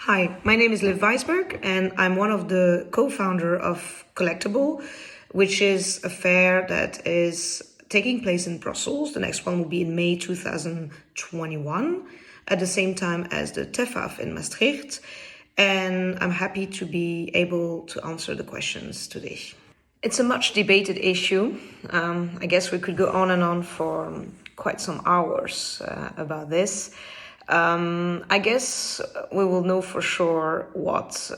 Hi, my name is Liv Weisberg, and I'm one of the co-founder of Collectible, which is a fair that is taking place in Brussels. The next one will be in May 2021, at the same time as the TEFAF in Maastricht. And I'm happy to be able to answer the questions today. It's a much debated issue. I guess we could go on and on for quite some hours about this. I guess we will know for sure what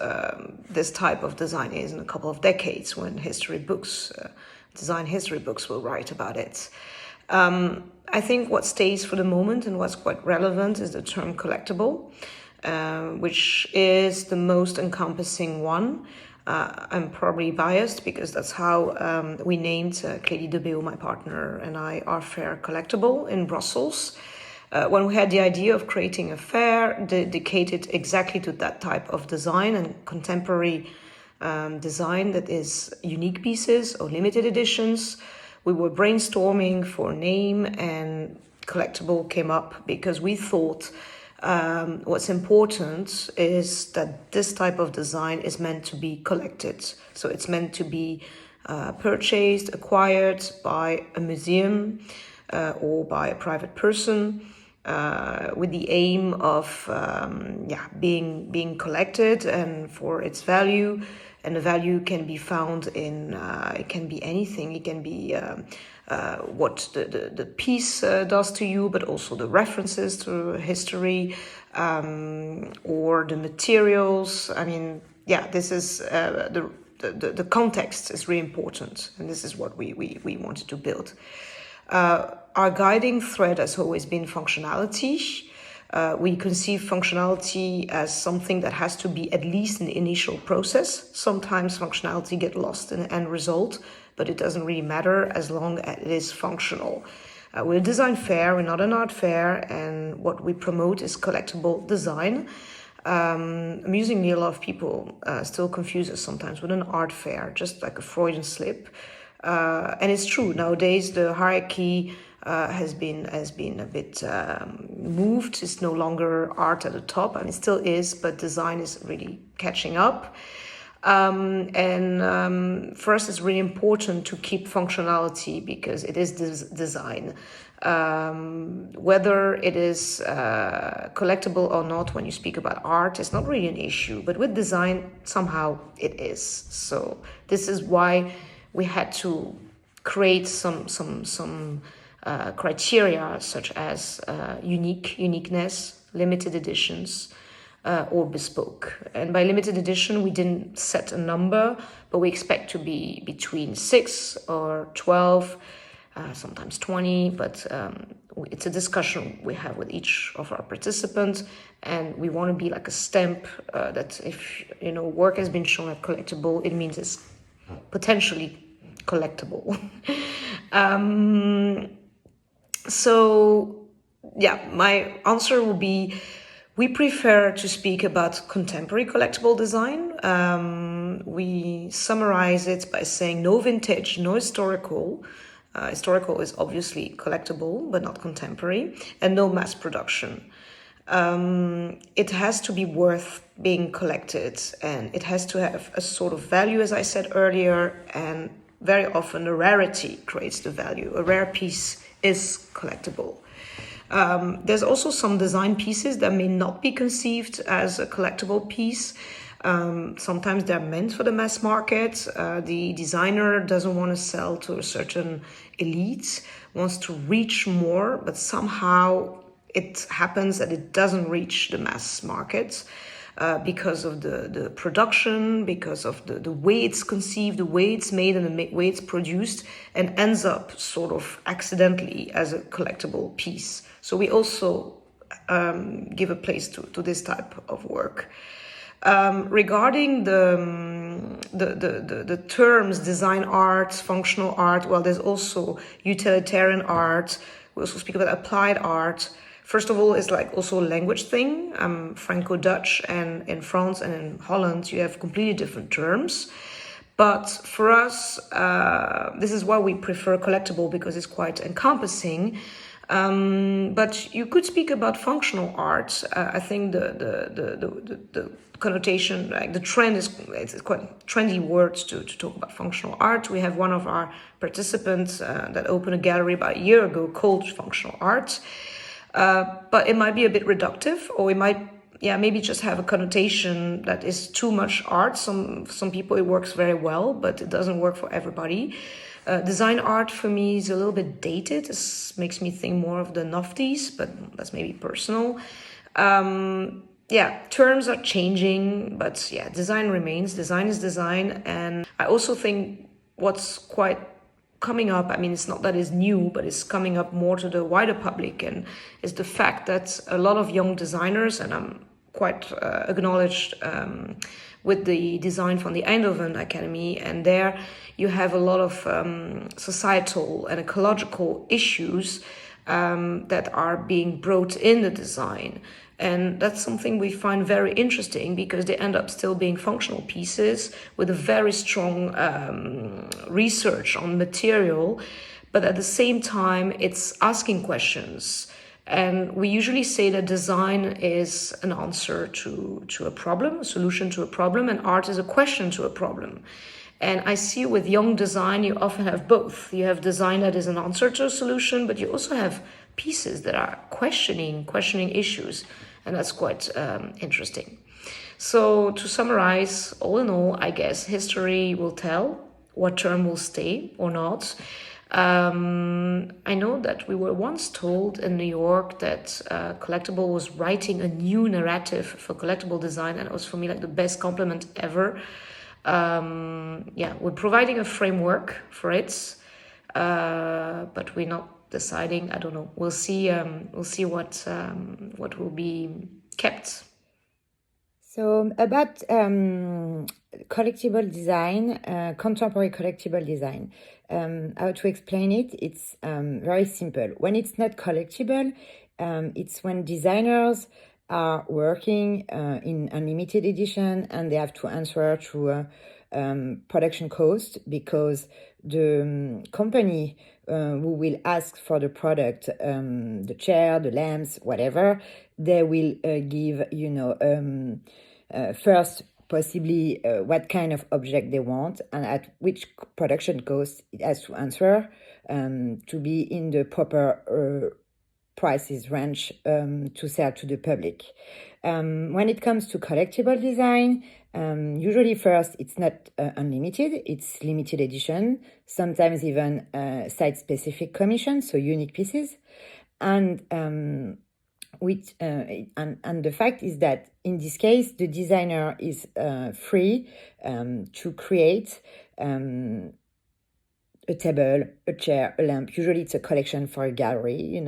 this type of design is in a couple of decades when design history books will write about it. I think what stays for the moment and what's quite relevant is the term collectible, which is the most encompassing one. I'm probably biased because that's how we named Clélie de Beau, my partner, and I, our fair Collectible in Brussels. When we had the idea of creating a fair dedicated exactly to that type of design and contemporary design that is unique pieces or limited editions, we were brainstorming for a name, and Collectible came up because we thought what's important is that this type of design is meant to be collected. So it's meant to be purchased, acquired by a museum or by a private person, with the aim of being collected and for its value. And the value can be found in it can be anything. It can be what the piece does to you, but also the references to history or the materials. I mean, this is the context is really important, and this is what we wanted to build. Our guiding thread has always been functionality. We conceive functionality as something that has to be at least an initial process. Sometimes functionality gets lost in the end result, but it doesn't really matter as long as it is functional. We're a design fair, we're not an art fair, and what we promote is collectible design. Amusingly, a lot of people still confuse us sometimes with an art fair, just like a Freudian slip. And it's true, nowadays the hierarchy has been a bit moved. It's no longer art at the top. I mean, it still is, but design is really catching up. And for us, it's really important to keep functionality because it is design. Whether it is collectible or not, when you speak about art, it's not really an issue. But with design, somehow it is. So this is why we had to create some criteria such as uniqueness, limited editions, or bespoke. And by limited edition, we didn't set a number, but we expect to be between 6 or 12, sometimes 20, but it's a discussion we have with each of our participants, and we want to be like a stamp that if work has been shown at Collectible, it means it's potentially collectible. My answer will be, we prefer to speak about contemporary collectible design. We summarize it by saying no vintage, no historical. Historical is obviously collectible, but not contemporary, and no mass production. It has to be worth being collected, and it has to have a sort of value, as I said earlier, and very often the rarity creates the value. A rare piece is collectible. There's also some design pieces that may not be conceived as a collectible piece. Sometimes they're meant for the mass market. The designer doesn't want to sell to a certain elite, wants to reach more, but somehow it happens that it doesn't reach the mass market because of the production, because of the way it's conceived, the way it's made, and the way it's produced, and ends up sort of accidentally as a collectible piece. So we also give a place to this type of work. Regarding the terms design art, functional art, well, there's also utilitarian art. We also speak about applied art. First of all, it's like also a language thing. Franco-Dutch, and in France and in Holland, you have completely different terms. But for us, this is why we prefer collectible, because it's quite encompassing. But you could speak about functional art. I think the connotation, like the trend it's quite trendy words to talk about functional art. We have one of our participants that opened a gallery about a year ago called functional art. But it might be a bit reductive, or it might, maybe just have a connotation that is too much art. Some people it works very well, but it doesn't work for everybody. Design art for me is a little bit dated. This makes me think more of the nofties, but that's maybe personal. Terms are changing, but design remains. Design is design. And I also think what's quite coming up, I mean, it's not that it's new, but it's coming up more to the wider public, and is the fact that a lot of young designers, and I'm quite acknowledged with the design from the Eindhoven Academy, and there you have a lot of societal and ecological issues that are being brought in the design. And that's something we find very interesting, because they end up still being functional pieces with a very strong research on material, but at the same time, it's asking questions. And we usually say that design is an answer to a problem, a solution to a problem, and art is a question to a problem. And I see with young design, you often have both. You have design that is an answer to a solution, but you also have pieces that are questioning issues. And that's quite interesting. So to summarize, all in all, I guess history will tell what term will stay or not. I know that we were once told in New York that Collectible was writing a new narrative for collectible design, and it was for me like the best compliment ever. We're providing a framework for it, but we're not deciding. I don't know. We'll see. We'll see what will be kept. So about collectible design, contemporary collectible design, how to explain it? It's very simple. When it's not collectible, it's when designers are working in unlimited edition, and they have to answer to production cost, because the company who will ask for the product, the chair, the lamps, whatever, they will give, first possibly what kind of object they want and at which production cost it has to answer to be in the proper prices range to sell to the public. When it comes to collectible design, usually first it's not unlimited, it's limited edition, sometimes even site-specific commission, so unique pieces. And the fact is that in this case, the designer is free to create a table, a chair, a lamp. Usually it's a collection for a gallery,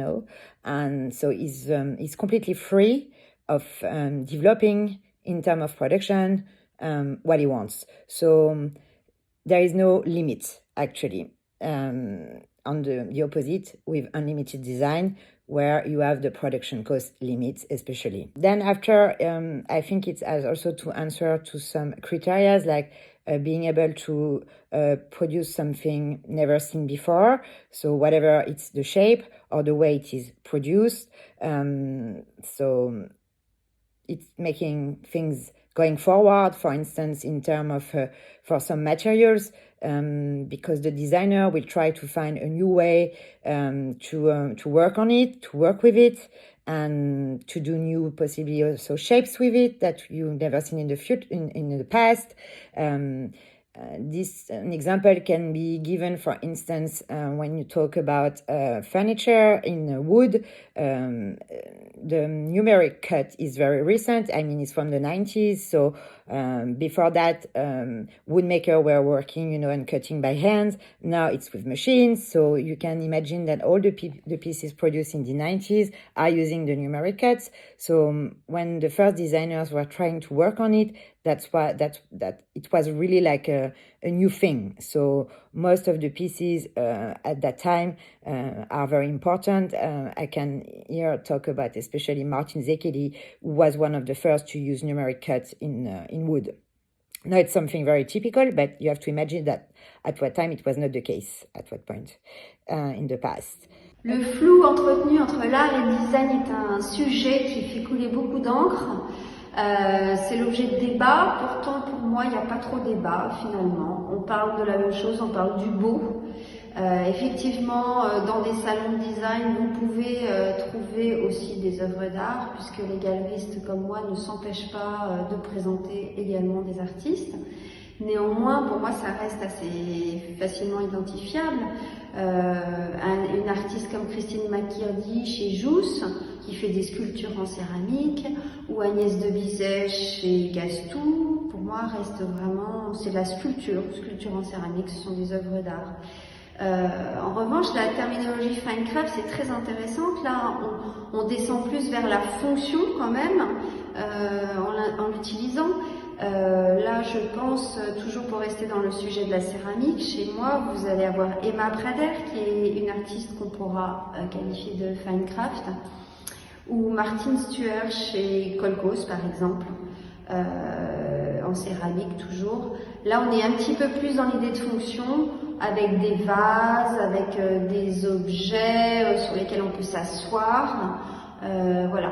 and so he's completely free of developing in terms of production what he wants. So there is no limit, actually, on the opposite with unlimited design, where you have the production cost limits, especially. Then after, I think it has also to answer to some criteria, like being able to produce something never seen before. So whatever it's the shape or the way it is produced. So it's making things going forward, for instance, in terms of for some materials, because the designer will try to find a new way to work on it, to work with it, and to do new, possibly also shapes with it that you've never seen in the future, in the past. An example can be given, for instance, when you talk about furniture in wood. The numeric cut is very recent. I mean, it's from the 90s. So before that, woodmakers were working, and cutting by hand. Now it's with machines. So you can imagine that all the pieces produced in the 90s are using the numeric cuts. So when the first designers were trying to work on it, that's why that it was really like a new thing. So most of the pieces at that time are very important. I can here talk about especially Martin Zekeli, who was one of the first to use numeric cuts in wood. Now it's something very typical, but you have to imagine that at what time it was not the case, at what point in the past. Le flou entretenu entre l'art et le design est un sujet qui fait couler beaucoup d'encre. C'est l'objet de débat, pourtant pour moi il n'y a pas trop de débat finalement. On parle de la même chose, on parle du beau. Effectivement, dans des salons de design, vous pouvez trouver aussi des œuvres d'art, puisque les galeristes comme moi ne s'empêchent pas de présenter également des artistes. Néanmoins, pour moi, ça reste assez facilement identifiable. Une artiste comme Christine Makirdy chez Jousse, qui fait des sculptures en céramique, ou Agnès de Bizet chez Gastou, pour moi, reste vraiment, c'est de la sculpture en céramique, ce sont des œuvres d'art. En revanche, la terminologie fine craft, c'est très intéressante. Là, on descend plus vers la fonction quand même, en l'utilisant. Là, je pense, toujours pour rester dans le sujet de la céramique, chez moi, vous allez avoir Emma Prader, qui est une artiste qu'on pourra qualifier de fine craft, ou Martine Stuer chez Colcos, par exemple, en céramique toujours. Là, on est un petit peu plus dans l'idée de fonction, avec des vases, avec des objets sur lesquels on peut s'asseoir, voilà.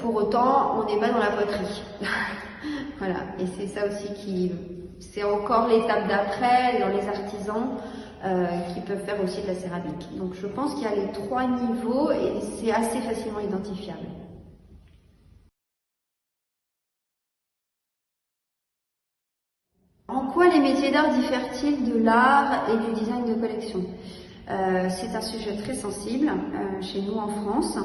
Pour autant, on n'est pas dans la poterie. Voilà, et c'est ça aussi c'est encore l'étape d'après dans les artisans qui peuvent faire aussi de la céramique. Donc je pense qu'il y a les 3 niveaux et c'est assez facilement identifiable. En quoi les métiers d'art diffèrent-ils de l'art et du design de collection? C'est un sujet très sensible chez nous en France.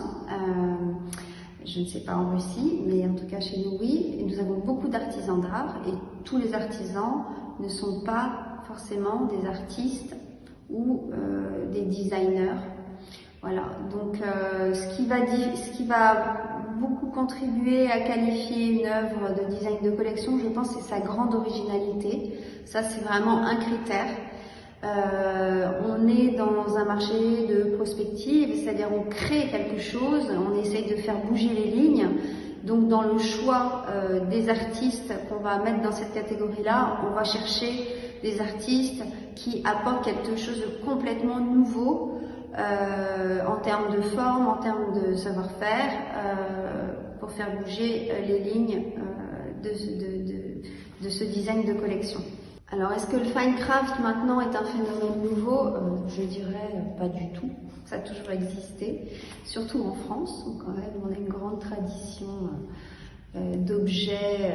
Je ne sais pas en Russie, mais en tout cas chez nous, oui. Et nous avons beaucoup d'artisans d'art et tous les artisans ne sont pas forcément des artistes ou des designers. Voilà, donc ce qui va beaucoup contribuer à qualifier une œuvre de design de collection, je pense, c'est sa grande originalité. Ça, c'est vraiment un critère. On est dans un marché de prospective, c'est-à-dire on crée quelque chose, on essaye de faire bouger les lignes. Donc dans le choix des artistes qu'on va mettre dans cette catégorie-là, on va chercher des artistes qui apportent quelque chose de complètement nouveau en termes de forme, en termes de savoir-faire, pour faire bouger les lignes de ce design de collection. Alors, est-ce que le fine craft maintenant est un phénomène nouveau? Je dirais pas du tout. Ça a toujours existé, surtout en France, où quand même on a une grande tradition d'objets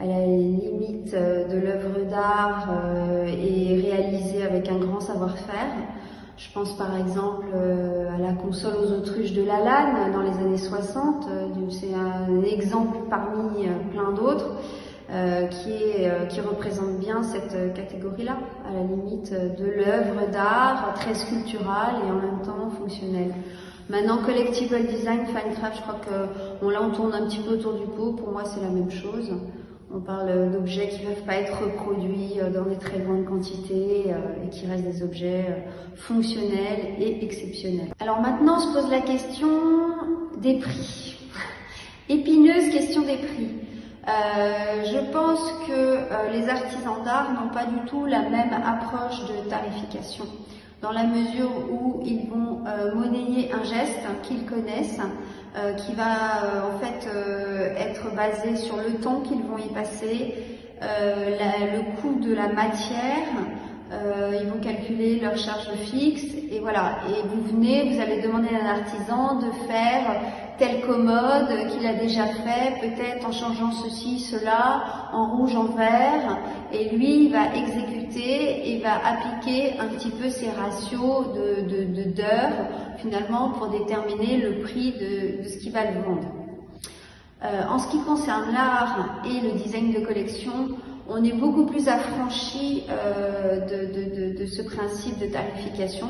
à la limite de l'œuvre d'art et réalisés avec un grand savoir-faire. Je pense par exemple à la console aux autruches de Lalanne dans les années 60. C'est un exemple parmi plein d'autres. Qui représente bien cette catégorie-là, à la limite de l'œuvre d'art, très sculpturale et en même temps fonctionnelle. Maintenant, collectible design, fine craft, je crois que là on tourne un petit peu autour du pot. Pour moi, c'est la même chose. On parle d'objets qui ne peuvent pas être reproduits dans des très grandes quantités et qui restent des objets fonctionnels et exceptionnels. Alors maintenant, on se pose la question des prix. Épineuse question des prix. Je pense que les artisans d'art n'ont pas du tout la même approche de tarification, dans la mesure où ils vont monnayer un geste qu'ils connaissent, qui va en fait être basé sur le temps qu'ils vont y passer, le coût de la matière. Ils vont calculer leur charge fixe et voilà. Et vous allez demander à un artisan de faire telle commode qu'il a déjà fait, peut-être en changeant ceci, cela, en rouge, en vert. Et lui, il va exécuter et va appliquer un petit peu ses ratios d'heures finalement pour déterminer le prix de ce qu'il va le vendre. En ce qui concerne l'art et le design de collection, on est beaucoup plus affranchi de ce principe de tarification.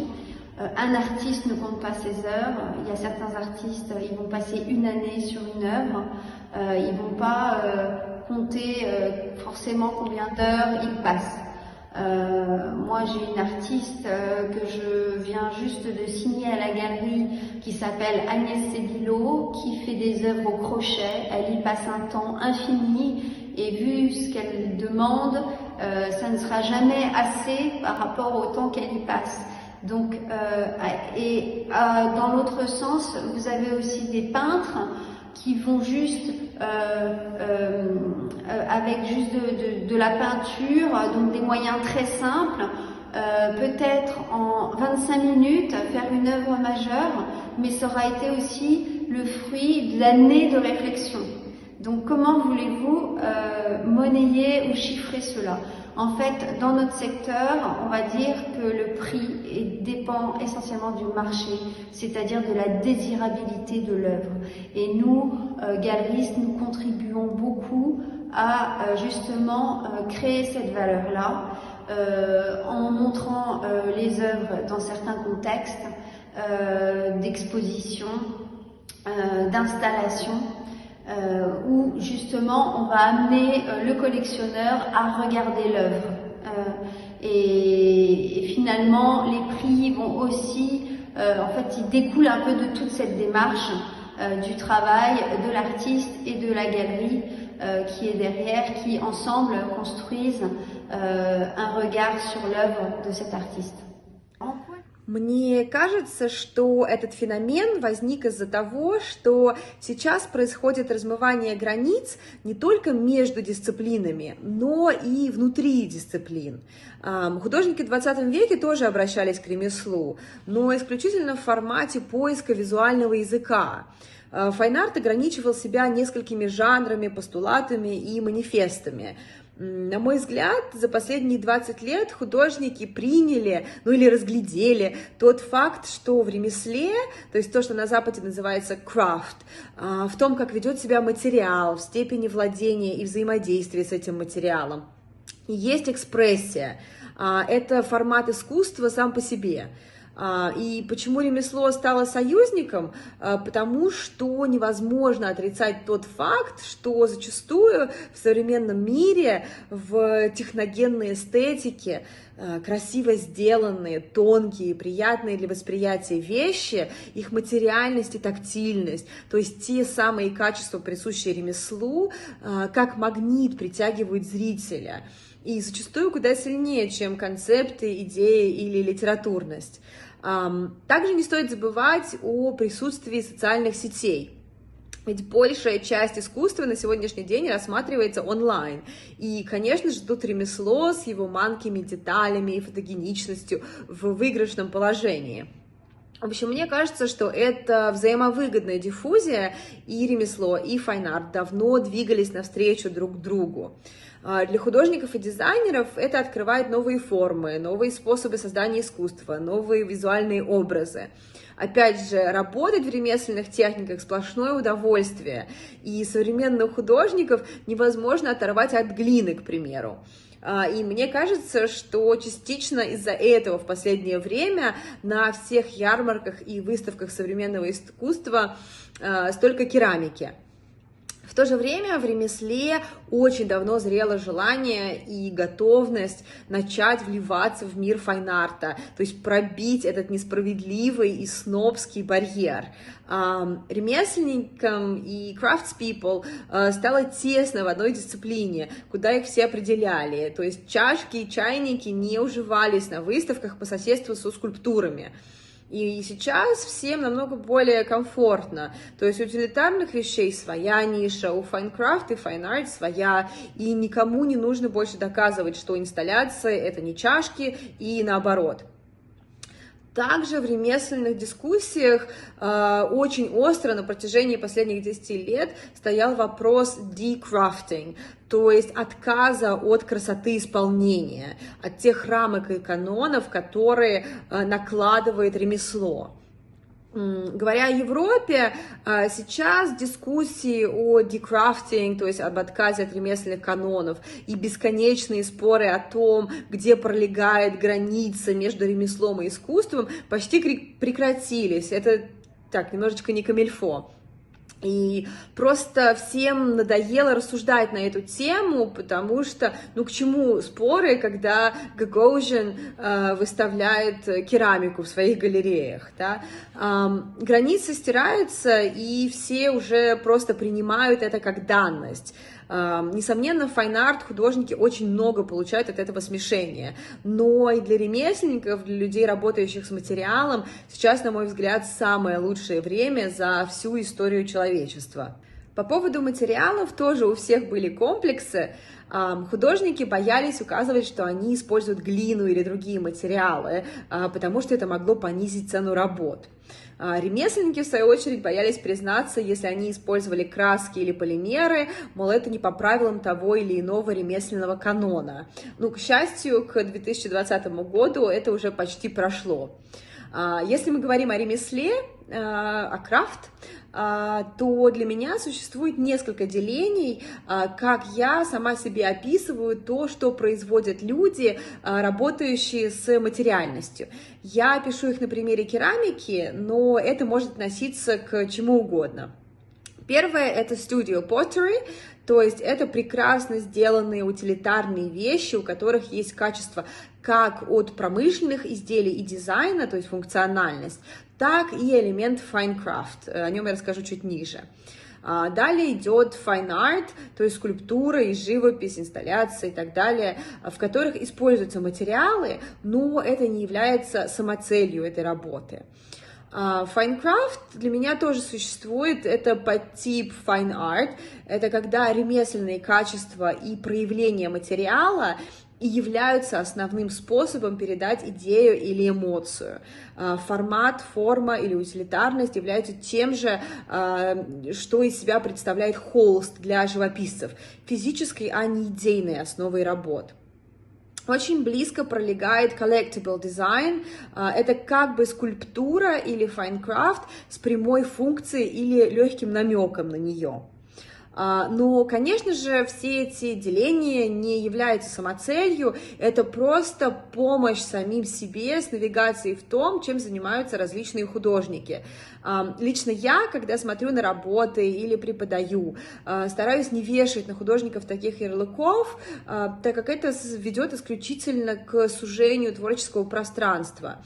Un artiste ne compte pas ses heures. Il y a certains artistes, ils vont passer une année sur une œuvre. Ils vont pas compter forcément combien d'heures ils passent. Moi, j'ai une artiste que je viens juste de signer à la galerie qui s'appelle Agnès Sedillo, qui fait des œuvres au crochet. Elle y passe un temps infini et vu ce qu'elle demande, ça ne sera jamais assez par rapport au temps qu'elle y passe. Donc, dans l'autre sens, vous avez aussi des peintres qui vont juste avec juste de la peinture, donc des moyens très simples, peut-être en 25 minutes faire une œuvre majeure, mais ça aura été aussi le fruit d'années de réflexion. Donc comment voulez-vous monnayer ou chiffrer cela? En fait, dans notre secteur, on va dire que le prix dépend essentiellement du marché, c'est-à-dire de la désirabilité de l'œuvre. Et nous, galeristes, nous contribuons beaucoup à justement créer cette valeur-là, en montrant les œuvres dans certains contextes d'exposition, d'installation, où justement on va amener le collectionneur à regarder l'œuvre. Et finalement, les prix vont aussi, en fait, ils découlent un peu de toute cette démarche du travail de l'artiste et de la galerie qui est derrière, qui ensemble construisent un regard sur l'œuvre de cet artiste. Мне кажется, что этот феномен возник из-за того, что сейчас происходит размывание границ не только между дисциплинами, но и внутри дисциплин. Художники в 20 веке тоже обращались к ремеслу, но исключительно в формате поиска визуального языка. Файн-арт ограничивал себя несколькими жанрами, постулатами и манифестами. На мой взгляд, за последние 20 лет художники приняли, ну или разглядели тот факт, что в ремесле, то есть то, что на Западе называется craft, в том, как ведет себя материал, в степени владения и взаимодействия с этим материалом, есть экспрессия. Это формат искусства сам по себе. И почему ремесло стало союзником? Потому что невозможно отрицать тот факт, что зачастую в современном мире в техногенной эстетике красиво сделанные, тонкие, приятные для восприятия вещи, их материальность и тактильность, то есть те самые качества, присущие ремеслу, как магнит притягивают зрителя. И зачастую куда сильнее, чем концепты, идеи или литературность. Также не стоит забывать о присутствии социальных сетей. Ведь большая часть искусства на сегодняшний день рассматривается онлайн. И, конечно же, тут ремесло с его манкими деталями и фотогеничностью в выигрышном положении. В общем, мне кажется, что это взаимовыгодная диффузия, и ремесло, и файн-арт давно двигались навстречу друг другу. Для художников и дизайнеров это открывает новые формы, новые способы создания искусства, новые визуальные образы. Опять же, работать в ремесленных техниках сплошное удовольствие, и современных художников невозможно оторвать от глины, к примеру. И мне кажется, что частично из-за этого в последнее время на всех ярмарках и выставках современного искусства столько керамики. В то же время в ремесле очень давно зрело желание и готовность начать вливаться в мир файн-арта, то есть пробить этот несправедливый и снобский барьер. Ремесленникам и craftspeople стало тесно в одной дисциплине, куда их все определяли, то есть чашки и чайники не уживались на выставках по соседству со скульптурами. И сейчас всем намного более комфортно, то есть у утилитарных вещей своя ниша, у файн-крафт и файн-арт своя, и никому не нужно больше доказывать, что инсталляция — это не чашки, и наоборот. Также в ремесленных дискуссиях очень остро на протяжении последних 10 лет стоял вопрос decrafting, то есть отказа от красоты исполнения, от тех рамок и канонов, которые накладывает ремесло. Говоря о Европе, сейчас дискуссии о decrafting, то есть об отказе от ремесленных канонов, и бесконечные споры о том, где пролегает граница между ремеслом и искусством, почти прекратились. Это так, немножечко не камильфо. И просто всем надоело рассуждать на эту тему, потому что, ну к чему споры, когда Гагаузен выставляет керамику в своих галереях, да? Границы стираются, и все уже просто принимают это как данность. Несомненно, файн-арт художники очень много получают от этого смешения, но и для ремесленников, для людей, работающих с материалом, сейчас, на мой взгляд, самое лучшее время за всю историю человечества. По поводу материалов тоже у всех были комплексы. Художники боялись указывать, что они используют глину или другие материалы, потому что это могло понизить цену работ. Ремесленники, в свою очередь, боялись признаться, если они использовали краски или полимеры, мол, это не по правилам того или иного ремесленного канона. Ну, к счастью, к 2020 году это уже почти прошло. Если мы говорим о ремесле, о крафт, то для меня существует несколько делений, как я сама себе описываю то, что производят люди, работающие с материальностью. Я пишу их на примере керамики, но это может относиться к чему угодно. Первое – это studio pottery, то есть это прекрасно сделанные утилитарные вещи, у которых есть качество как от промышленных изделий и дизайна, то есть функциональность, так и элемент fine craft, о нем я расскажу чуть ниже. Далее идет fine art, то есть скульптура и живопись, инсталляции и так далее, в которых используются материалы, но это не является самоцелью этой работы. Fine craft для меня тоже существует, это подтип fine art, это когда ремесленные качества и проявления материала и являются основным способом передать идею или эмоцию. Формат, форма или утилитарность являются тем же, что из себя представляет холст для живописцев, физической, а не идейной основой работ. Очень близко пролегает collectible дизайн. Это как бы скульптура или fine craft с прямой функцией или легким намеком на нее. Но, конечно же, все эти деления не являются самоцелью, это просто помощь самим себе с навигацией в том, чем занимаются различные художники. Лично я, когда смотрю на работы или преподаю, стараюсь не вешать на художников таких ярлыков, так как это ведет исключительно к сужению творческого пространства.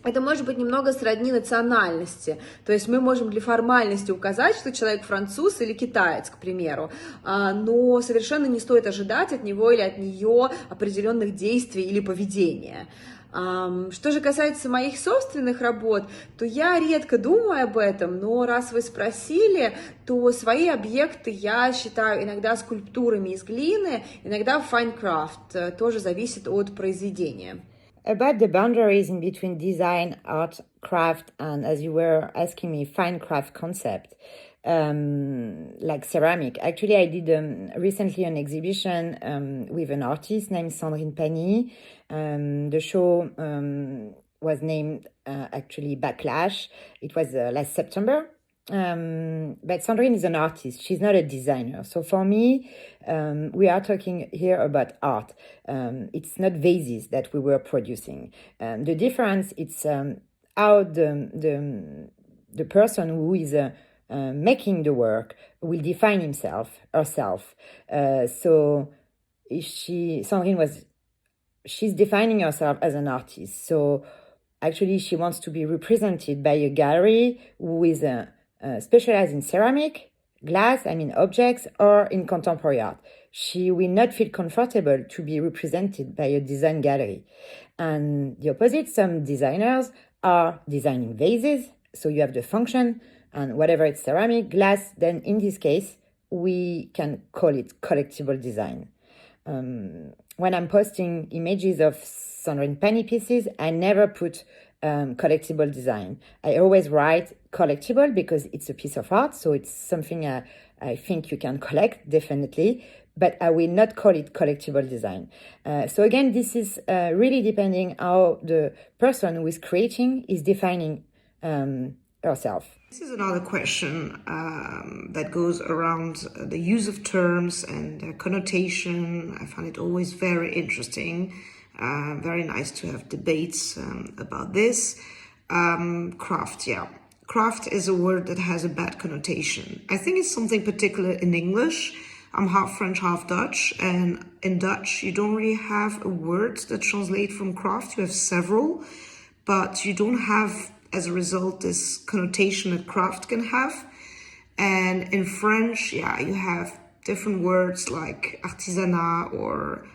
Это может быть немного сродни национальности, то есть мы можем для формальности указать, что человек француз или китаец, к примеру, но совершенно не стоит ожидать от него или от нее определенных действий или поведения. Что же касается моих собственных работ, то я редко думаю об этом, но раз вы спросили, то свои объекты я считаю иногда скульптурами из глины, иногда fine craft, тоже зависит от произведения. About the boundaries in between design, art, craft, and as you were asking me, fine craft concept, like ceramic. Actually, I did recently an exhibition with an artist named Sandrine Pani. The show was named actually Backlash. It was last September. But Sandrine is an artist. She's not a designer. So for me, we are talking here about art. It's not vases that we were producing. The difference, it's how the person who is making the work will define himself, herself. So Sandrine she's defining herself as an artist. So actually she wants to be represented by a gallery who is specialized in ceramic, glass, objects, or in contemporary art. She will not feel comfortable to be represented by a design gallery. And the opposite, some designers are designing vases, so you have the function, and whatever it's ceramic, glass, then in this case, we can call it collectible design. When I'm posting images of Sandrine Pani pieces, I never put collectible design. I always write collectible because it's a piece of art, so it's something I think you can collect, definitely, but I will not call it collectible design. So again, this is really depending how the person who is creating is defining herself. This is another question that goes around the use of terms and their connotation. I find it always very interesting. Very nice to have debates about this. Craft, yeah. Craft is a word that has a bad connotation. I think it's something particular in English. I'm half French, half Dutch, and in Dutch you don't really have a word that translates from craft. You have several, but you don't have, as a result, this connotation that craft can have. And in French, yeah, you have different words like artisanat or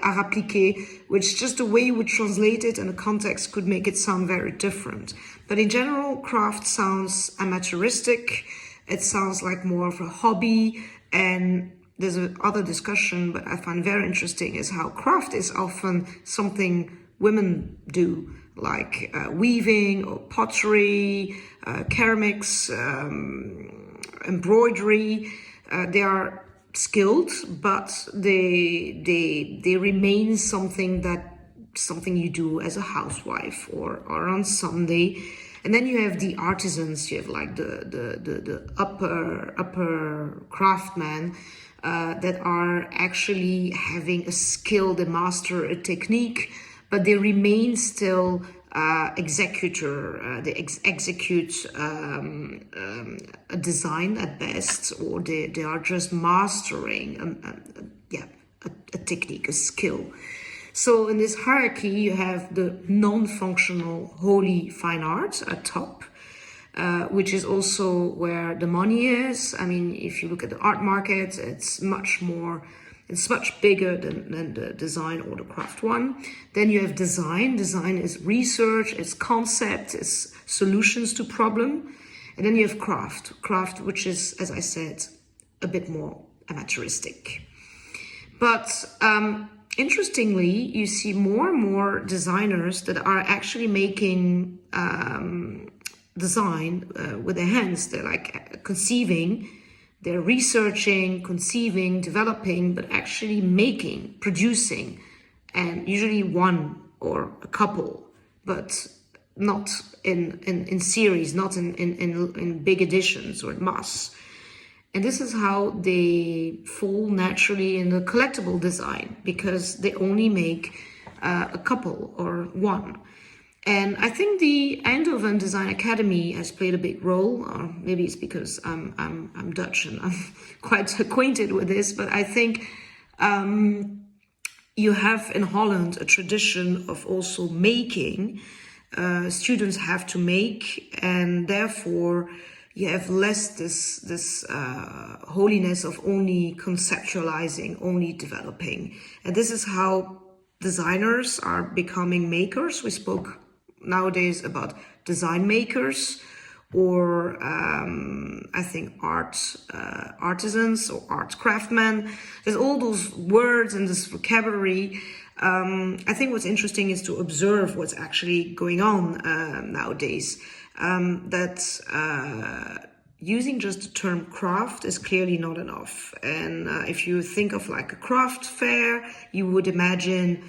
art appliqué, which just the way we translate it and the context could make it sound very different. But in general, craft sounds amateuristic. It sounds like more of a hobby. And there's another discussion, but I find very interesting, is how craft is often something women do, like weaving or pottery, ceramics, embroidery. They are skilled, but they remain something you do as a housewife or on Sunday. And then you have the artisans. You have like the upper craftsmen that are actually having a skill. They master a technique, but they remain still executor. They execute a design at best, or they are just mastering a technique, a skill. So in this hierarchy, you have the non-functional holy fine art at top, which is also where the money is. I mean, if you look at the art market, it's much bigger than the design or the craft one. Then you have design. Design is research, it's concept, it's solutions to problem. And then you have craft, which is, as I said, a bit more amateuristic. But interestingly, you see more and more designers that are actually making design with their hands. They're like conceiving, they're researching, conceiving, developing, but actually making, producing, and usually one or a couple, but not in series, not in big editions or in mass. And this is how they fall naturally in the collectible design, because they only make a couple or one. And I think the Eindhoven Design Academy has played a big role, or maybe it's because I'm Dutch and I'm quite acquainted with this, but I think you have in Holland a tradition of also making. Students have to make, and therefore you have less this holiness of only conceptualizing, only developing. And this is how designers are becoming makers. We spoke nowadays about design makers, or I think artisans or art craftsmen. There's all those words and this vocabulary. I think what's interesting is to observe what's actually going on nowadays. Using just the term craft is clearly not enough. And if you think of like a craft fair, you would imagine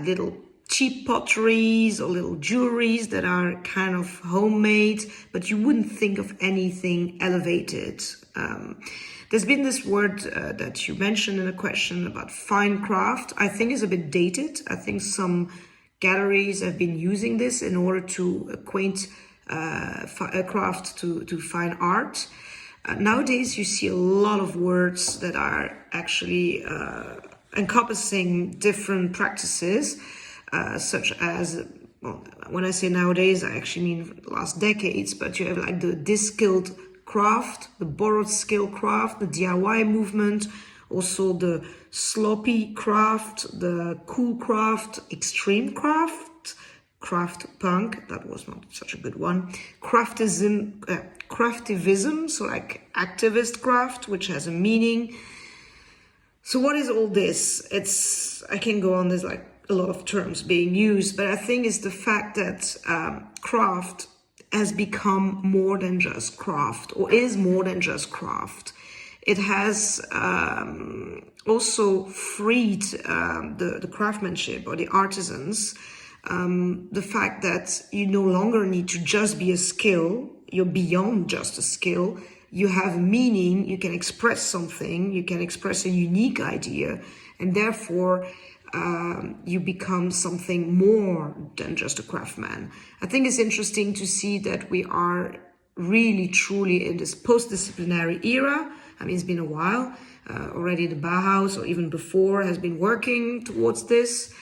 little cheap potteries or little jewelries that are kind of homemade, but you wouldn't think of anything elevated. There's been this word that you mentioned in a question about fine craft. I think is a bit dated. I think some galleries have been using this in order to acquaint craft to fine art. Nowadays, you see a lot of words that are actually encompassing different practices, such as, well, when I say nowadays, I actually mean last decades, but you have like the de-skilled craft, the borrowed skill craft, the DIY movement, also the sloppy craft, the cool craft, extreme craft, craft punk, that was not such a good one, craftivism, so like activist craft, which has a meaning. So what is all this? I can go on, there's like a lot of terms being used, but I think it's the fact that craft has become more than just craft, or is more than just craft. It has also freed the craftsmanship or the artisans. The fact that you no longer need to just be a skill, you're beyond just a skill, you have meaning, you can express something, you can express a unique idea, and therefore you become something more than just a craftsman. I think it's interesting to see that we are really truly in this post-disciplinary era. I mean, it's been a while. Already the Bauhaus, or even before, has been working towards this.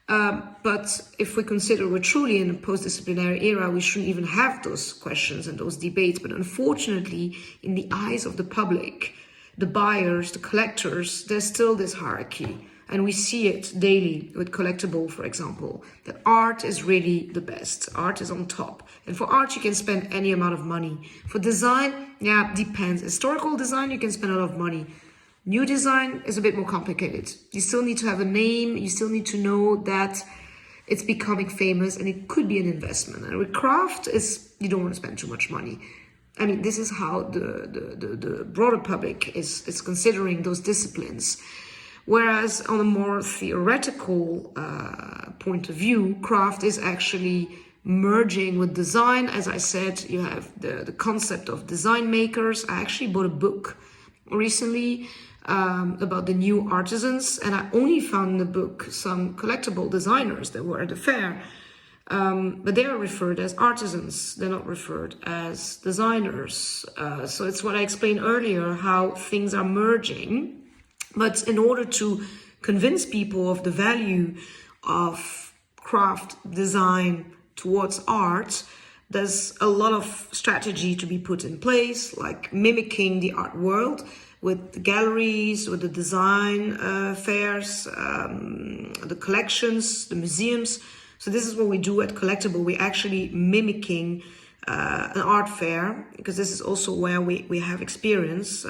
But if we consider we're truly in a post-disciplinary era, we shouldn't even have those questions and those debates. But unfortunately, in the eyes of the public, the buyers, the collectors, there's still this hierarchy. And we see it daily with Collectible, for example, that art is really the best. Art is on top. And for art, you can spend any amount of money. For design, yeah, depends. Historical design, you can spend a lot of money. New design is a bit more complicated. You still need to have a name. You still need to know that it's becoming famous and it could be an investment. And with craft, you don't want to spend too much money. I mean, this is how the broader public is considering those disciplines. Whereas on a more theoretical point of view, craft is actually merging with design. As I said, you have the concept of design makers. I actually bought a book recently about the new artisans, and I only found in the book some collectible designers that were at the fair. But they are referred as artisans. They're not referred as designers. So it's what I explained earlier, how things are merging. But in order to convince people of the value of craft design towards art, there's a lot of strategy to be put in place, like mimicking the art world with the galleries, with the design fairs, the collections, the museums. So this is what we do at Collectible. We're actually mimicking an art fair, because this is also where we have experience.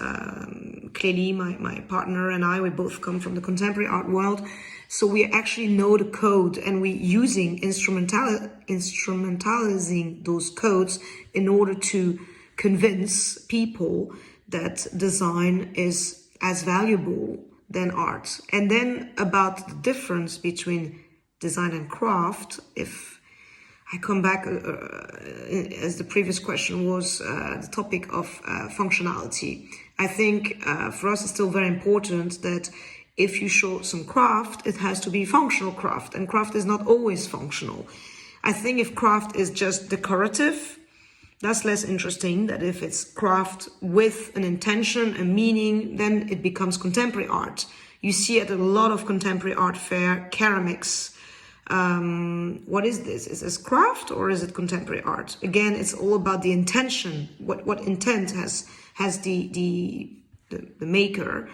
Clearly, my partner and I, we both come from the contemporary art world. So we actually know the code, and we're using instrumentalizing those codes in order to convince people that design is as valuable than art. And then about the difference between design and craft, if I come back, as the previous question was, the topic of functionality. I think for us it's still very important that if you show some craft, it has to be functional craft, and craft is not always functional. I think if craft is just decorative, that's less interesting. That if it's craft with an intention, a meaning, then it becomes contemporary art. You see at a lot of contemporary art fair, ceramics. What is this? Is this craft or is it contemporary art? Again, it's all about the intention. What intent has the maker?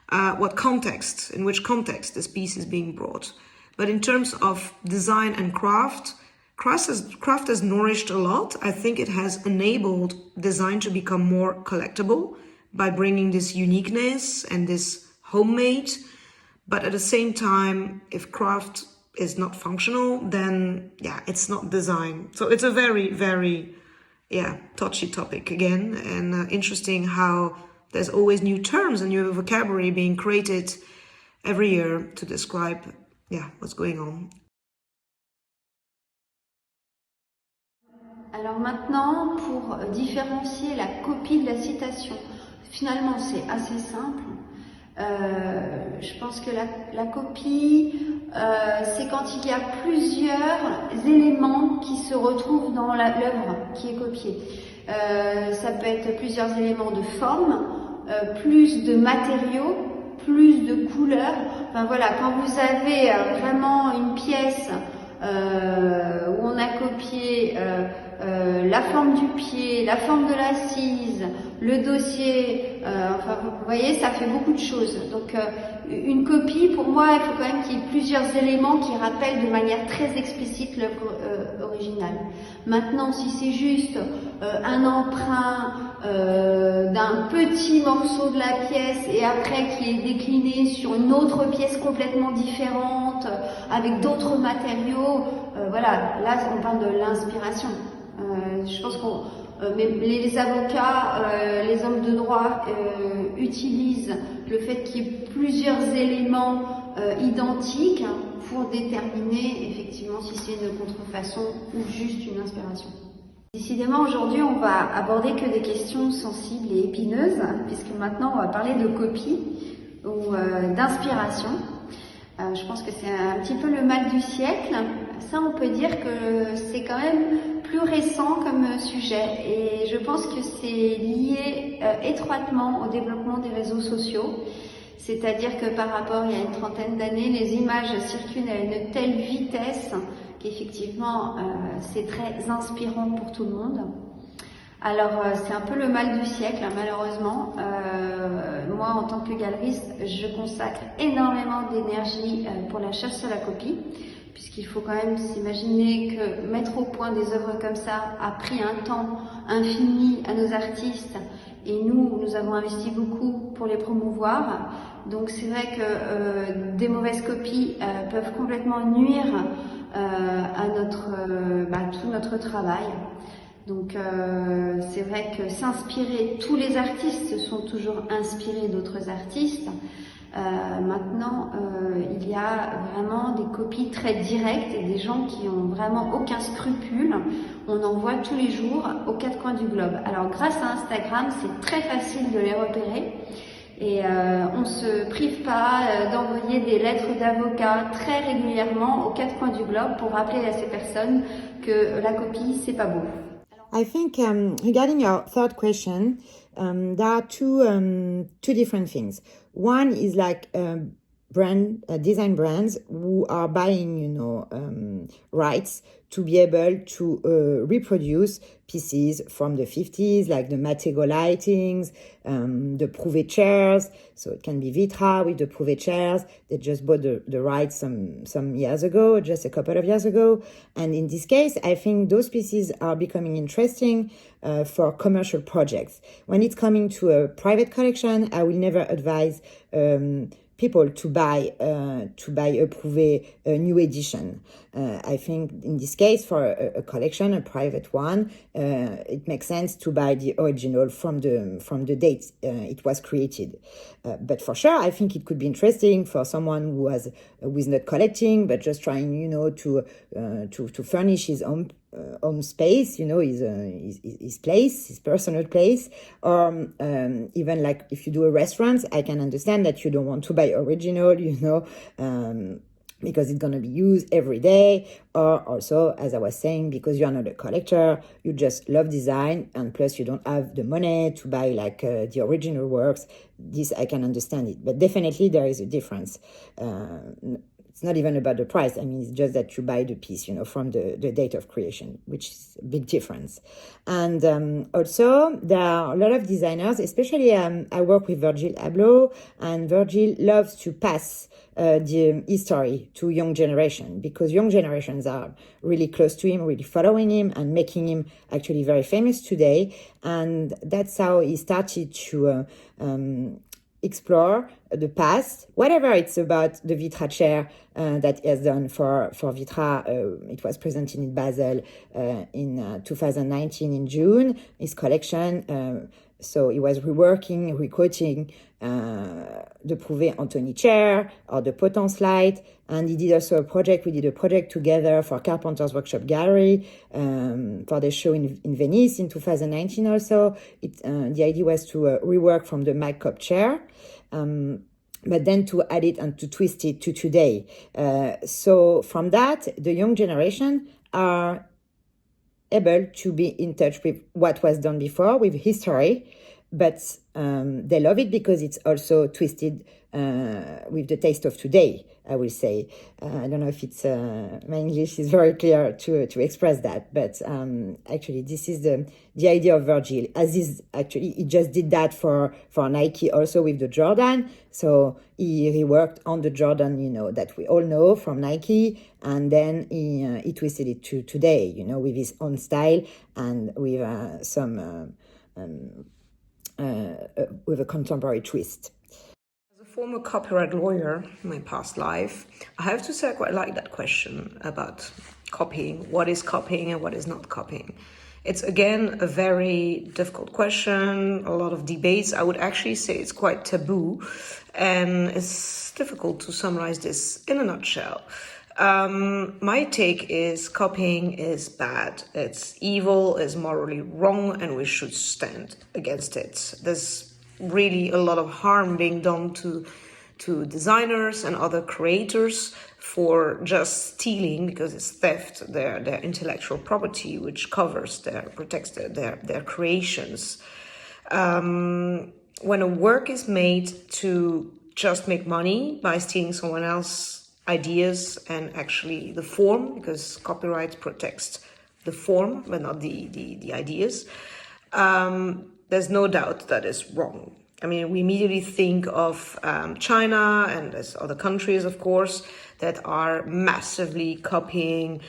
What context? In which context this piece is being brought? But in terms of design and craft has nourished a lot. I think it has enabled design to become more collectible by bringing this uniqueness and this homemade. But at the same time, if craft is not functional, then yeah, it's not design. So it's a very, very touchy topic again, and interesting how there's always new terms and new vocabulary being created every year to describe what's going on. Alors maintenant, pour différencier la copie de la citation, finalement c'est assez simple. Je pense que la copie, c'est quand il y a plusieurs éléments qui se retrouvent dans l'œuvre qui est copiée. Ça peut être plusieurs éléments de forme, plus de matériaux, plus de couleurs. Enfin voilà, quand vous avez vraiment une pièce où on a copié la forme du pied, la forme de l'assise, le dossier, enfin vous voyez, ça fait beaucoup de choses. Donc une copie, pour moi, il faut quand même qu'il y ait plusieurs éléments qui rappellent de manière très explicite l'œuvre originale. Maintenant, si c'est juste un emprunt d'un petit morceau de la pièce et après qui est décliné sur une autre pièce complètement différente, avec d'autres matériaux, voilà, là on parle de l'inspiration. Je pense qu'on les avocats, les hommes de droit utilisent le fait qu'il y ait plusieurs éléments identiques pour déterminer effectivement si c'est une contrefaçon ou juste une inspiration. Décidément, aujourd'hui, on va aborder que des questions sensibles et épineuses, puisque maintenant, on va parler de copie ou d'inspiration. Je pense que c'est un petit peu le mal du siècle. Ça, on peut dire que c'est quand même plus récent comme sujet, et je pense que c'est lié étroitement au développement des réseaux sociaux. C'est-à-dire que par rapport il y a une trentaine d'années, les images circulent à une telle vitesse qu'effectivement c'est très inspirant pour tout le monde. Alors, c'est un peu le mal du siècle, hein, malheureusement. Moi, en tant que galeriste, je consacre énormément d'énergie pour la chasse à la copie, puisqu'il faut quand même s'imaginer que mettre au point des œuvres comme ça a pris un temps infini à nos artistes, et nous avons investi beaucoup pour les promouvoir. Donc c'est vrai que des mauvaises copies peuvent complètement nuire à tout notre travail. Donc c'est vrai que s'inspirer, tous les artistes se sont toujours inspirés d'autres artistes. Maintenant, il y a vraiment des copies très directes et des gens qui ont vraiment aucun scrupule. On en voit tous les jours aux quatre coins du globe. Alors grâce à Instagram, c'est très facile de les repérer. Et on se prive pas d'envoyer des lettres d'avocats très régulièrement aux quatre coins du globe pour rappeler à ces personnes que la copie, c'est pas beau. I think regarding your third question, there are two different things. One is like design brands who are buying, rights to be able to reproduce pieces from the 50s, like the Matego lightings, the Prouvé chairs. So it can be Vitra with the Prouvé chairs. They just bought the rights some years ago, just a couple of years ago. And in this case, I think those pieces are becoming interesting for commercial projects. When it's coming to a private collection, I will never advise people to buy a Prouvé new edition. I think in this case, for a collection, a private one, it makes sense to buy the original from the date it was created. But for sure, I think it could be interesting for someone who is not collecting but just trying, to furnish his own space, his place, his personal place, or even like if you do a restaurant, I can understand that you don't want to buy original, because it's going to be used every day, or also, as I was saying, because you're not a collector, you just love design, and plus you don't have the money to buy like the original works. This, I can understand it, but definitely there is a difference. It's not even about the price. I mean, it's just that you buy the piece, from the date of creation, which is a big difference. And also, there are a lot of designers, especially I work with Virgil Abloh, and Virgil loves to pass the history to young generation, because young generations are really close to him, really following him and making him actually very famous today. And that's how he started to explore the past, whatever it's about the Vitra chair that he has done for Vitra. It was presented in Basel in 2019 in June, his collection. So he was recoding the Prouvé Anthony chair or the Potence light. And he did also we did a project together for Carpenter's Workshop Gallery for the show in Venice in 2019 also. The idea was to rework from the Mike Cobb chair, but then to add it and to twist it to today. So from that, the young generation are able to be in touch with what was done before, with history, but they love it because it's also twisted with the taste of today, I will say. I don't know if it's my English is very clear to express that, but actually this is the idea of Virgil. He just did that for Nike also with the Jordan. So he reworked on the Jordan, that we all know from Nike, and then he twisted it to today, with his own style and with with a contemporary twist. As a former copyright lawyer in my past life, I have to say I quite like that question about copying. What is copying and what is not copying? It's, again, a very difficult question, a lot of debates. I would actually say it's quite taboo, and it's difficult to summarize this in a nutshell. My take is copying is bad. It's evil, it's morally wrong, and we should stand against it. There's really a lot of harm being done to designers and other creators for just stealing, because it's theft, their intellectual property, which protects their creations. When a work is made to just make money by stealing someone else's ideas and actually the form, because copyright protects the form but not the ideas, there's no doubt that is wrong. I mean, we immediately think of China, and there's other countries, of course, that are massively copying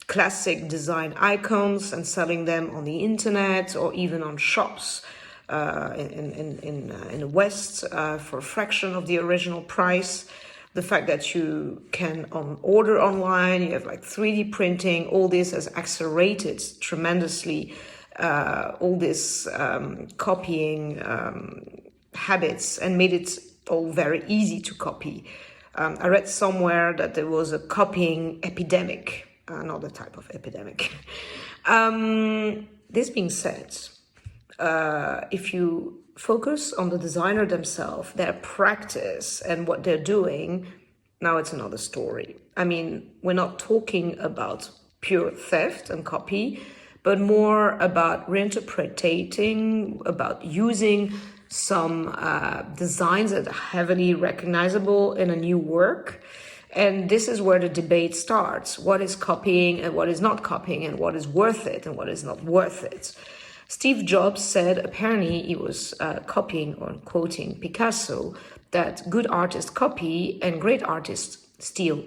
classic design icons and selling them on the internet or even on shops in the West for a fraction of the original price. The fact that you can order online, you have like 3D printing, all this has accelerated tremendously all this copying habits and made it all very easy to copy. I read somewhere that there was a copying epidemic, another type of epidemic. This being said, if you focus on the designer themselves, their practice and what they're doing, now it's another story. I mean, we're not talking about pure theft and copy, but more about reinterpreting, about using some designs that are heavily recognizable in a new work. And this is where the debate starts. What is copying and what is not copying, and what is worth it and what is not worth it? Steve Jobs said, apparently he was copying or quoting Picasso, that good artists copy and great artists steal.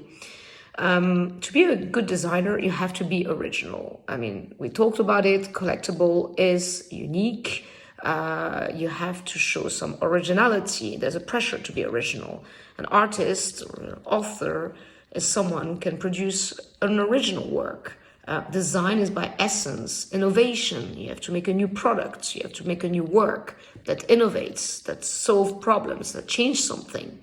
To be a good designer, you have to be original. I mean, we talked about it. Collectible is unique. You have to show some originality. There's a pressure to be original. An artist or an author is someone who can produce an original work. Design is by essence innovation. You have to make a new product. You have to make a new work that innovates, that solves problems, that change something.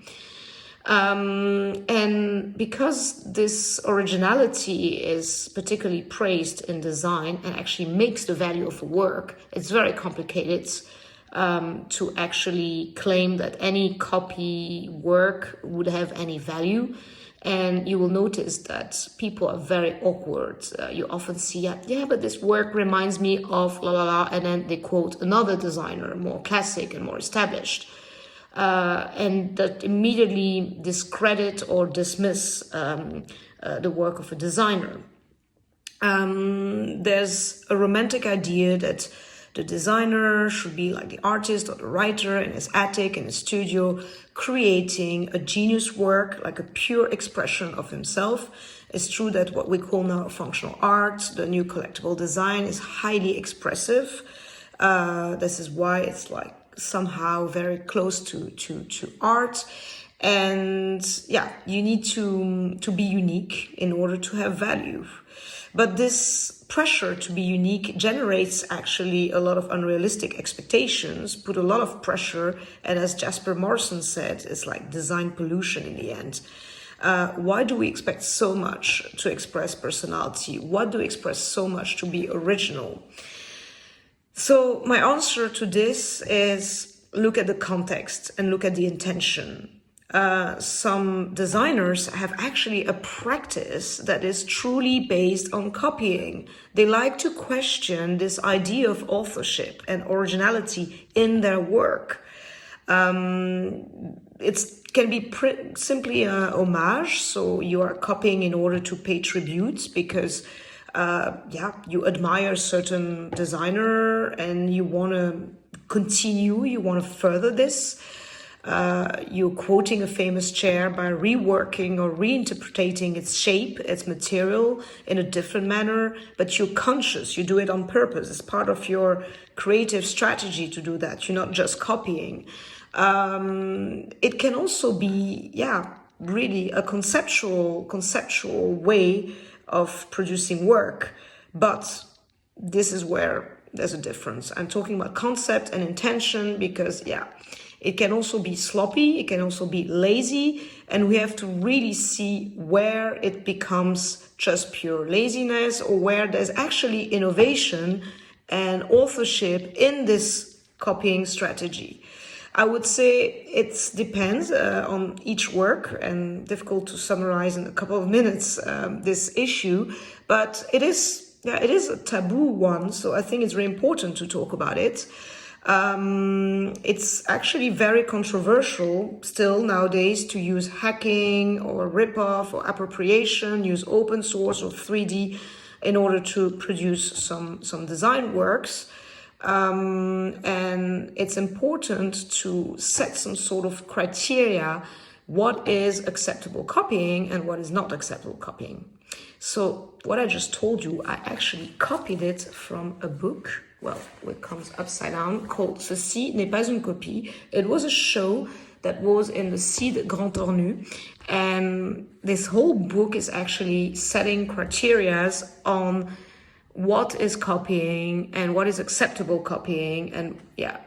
And because this originality is particularly praised in design and actually makes the value of a work, it's very complicated to actually claim that any copy work would have any value. And you will notice that people are very awkward. You often see, yeah, but this work reminds me of la la la, and then they quote another designer, more classic and more established. And that immediately discredit or dismiss the work of a designer. There's a romantic idea that the designer should be like the artist or the writer in his attic, in his studio, creating a genius work, like a pure expression of himself. It's true that what we call now functional art, the new collectible design, is highly expressive. This is why it's like somehow very close to art. And yeah, you need to be unique in order to have value. But this pressure to be unique generates actually a lot of unrealistic expectations, put a lot of pressure, and as Jasper Morrison said, it's like design pollution in the end. Why do we expect so much to express personality? Why do we express so much to be original? So my answer to this is look at the context and look at the intention. Some designers have actually a practice that is truly based on copying. They like to question this idea of authorship and originality in their work. It can be simply a homage, so you are copying in order to pay tribute because you admire a certain designer and you want to continue, you want to further this. You're quoting a famous chair by reworking or reinterpreting its shape, its material in a different manner, but you're conscious, you do it on purpose. It's part of your creative strategy to do that. You're not just copying. It can also be, really a conceptual way of producing work, but this is where there's a difference. I'm talking about concept and intention because, it can also be sloppy, it can also be lazy, and we have to really see where it becomes just pure laziness or where there's actually innovation and authorship in this copying strategy. I would say it depends on each work, and difficult to summarize in a couple of minutes this issue, but it is a taboo one, so I think it's very important to talk about it. It's actually very controversial still nowadays to use hacking or rip-off or appropriation, use open source or 3D in order to produce some design works. And it's important to set some sort of criteria, what is acceptable copying and what is not acceptable copying. So what I just told you, I actually copied it from a book, well, it comes upside down, called Ceci n'est pas une copie. It was a show that was in the Cid Grand Tournu, and this whole book is actually setting criterias on what is copying and what is acceptable copying, and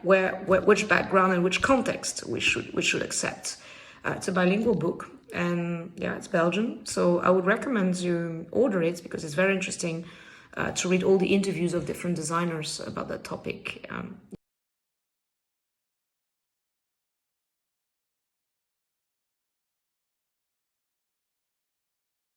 which background and which context we should accept. It's a bilingual book, and it's Belgian, so I would recommend you order it because it's very interesting to read all the interviews of different designers about that topic.